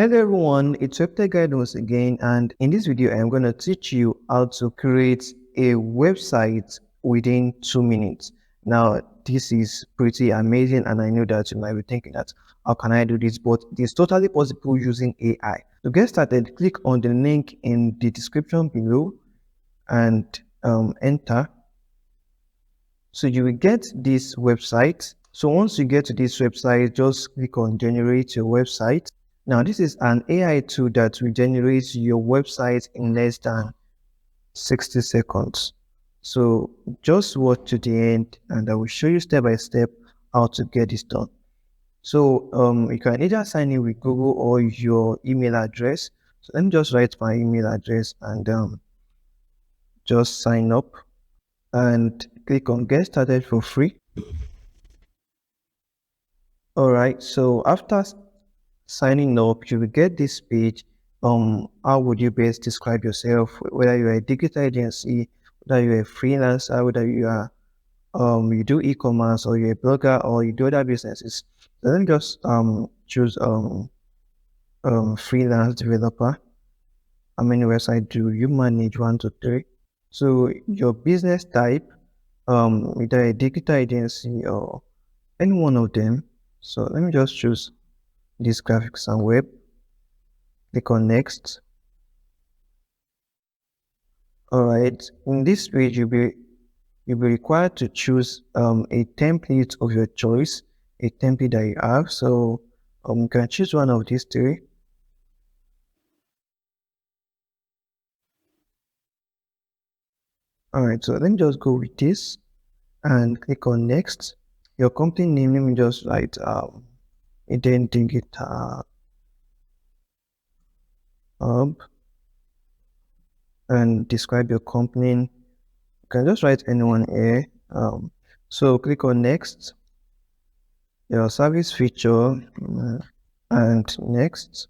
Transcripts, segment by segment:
Hello everyone, it's Webtech Guide once again, and in this video I'm going to teach you how to create a website within 2 minutes. Now this is pretty amazing, and I know that you might be thinking that how can I do this, but it is totally possible using AI. To get started, click on the link in the description below and enter. So you will get this website. So once you get to this website, just click on generate your website. Now this is an AI tool that will generate your website in less than 60 seconds. So just watch to the end and I will show you step by step how to get this done. So you can either sign in with Google or your email address. So let me just write my email address and just sign up and click on get started for free. All right, so after signing up, you will get this page. How would you best describe yourself? Whether you're a digital agency, whether you're a freelancer, whether you are you do e-commerce, or you're a blogger, or you do other businesses. So let me just choose freelance developer. How many websites do you manage? 1, 2, 3. So your business type, either a digital agency or any one of them. So let me just choose this graphics and web. Click on next. All right, in this page you'll be required to choose a template of your choice, a template that you have. So you can choose one of these three. All right, so let me just go with this and click on next. Your company name, let me just write Eden Digital Hub and describe your company. You can just write anyone here. So click on next, your service feature, and next.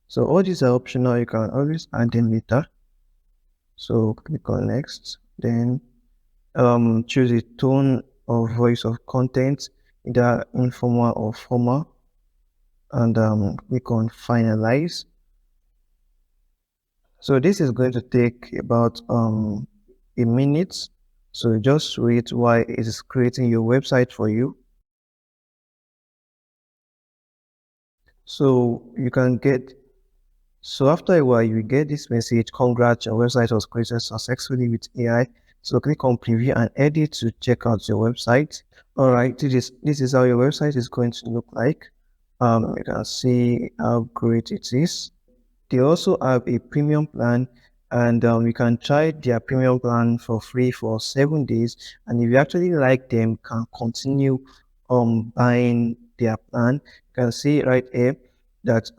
So all these are optional, you can always add them later. So click on next, then choose a tone or voice of content, either informal or formal, and click on finalize. So this is going to take about a minute. So just wait while it is creating your website for you. So you can get, so after a while you get this message, congrats, your website was created successfully with AI. So click on preview and edit to check out your website. All right, this is how your website is going to look like. You can see how great it is. They also have a premium plan, and you can try their premium plan for free for 7 days. And if you actually like them, can continue buying their plan. You can see right here that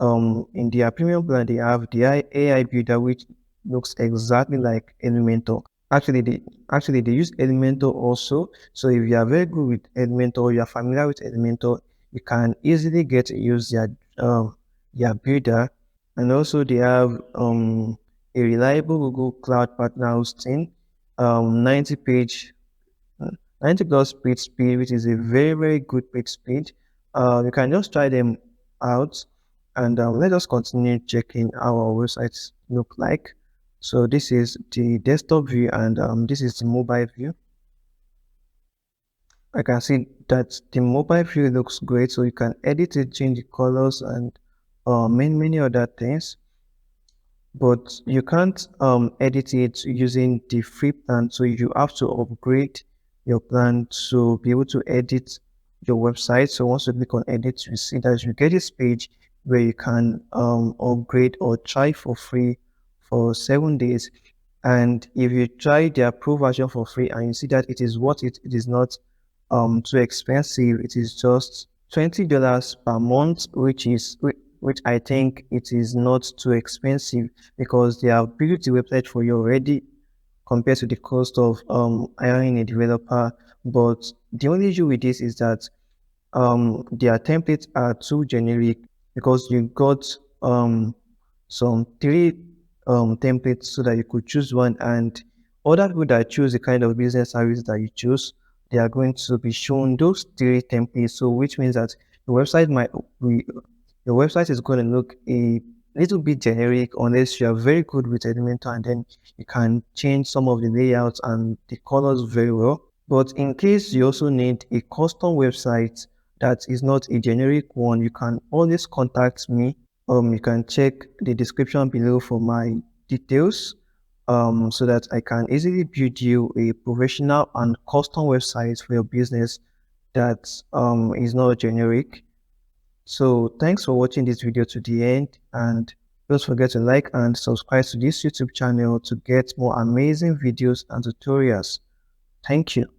in their premium plan they have the AI builder, which looks exactly like Elementor. Actually they use Elementor also. So if you are very good with Elementor, you are familiar with Elementor, you can easily get to use their builder. And also they have a reliable Google Cloud Partner hosting, 90 page 90 plus page speed, which is a very good page speed. You can just try them out, and let us continue checking how our websites look like. So this is the desktop view, and this is the mobile view. I can see that the mobile view looks great, so you can edit it, change the colors, and many other things. But you can't edit it using the free plan, so you have to upgrade your plan to be able to edit your website. So once you click on edit, you see that you get this page where you can upgrade or try for free for 7 days. And if you try the approved version for free and you see that it is worth it, it is not too expensive, it is just $20 per month, which I think it is not too expensive, because they have built the website for you already compared to the cost of hiring a developer. But the only issue with this is that their templates are too generic, because you got some 3 templates so that you could choose one, and other people that choose the kind of business service that you choose, they are going to be shown those 3 templates. So which means that the website might be your website is going to look a little bit generic unless you are very good with Elementor, and then you can change some of the layouts and the colors very well. But in case you also need a custom website that is not a generic one, you can always contact me. You can check the description below for my details, so that I can easily build you a professional and custom website for your business that is not generic. So thanks for watching this video to the end, and don't forget to like and subscribe to this YouTube channel to get more amazing videos and tutorials. Thank you.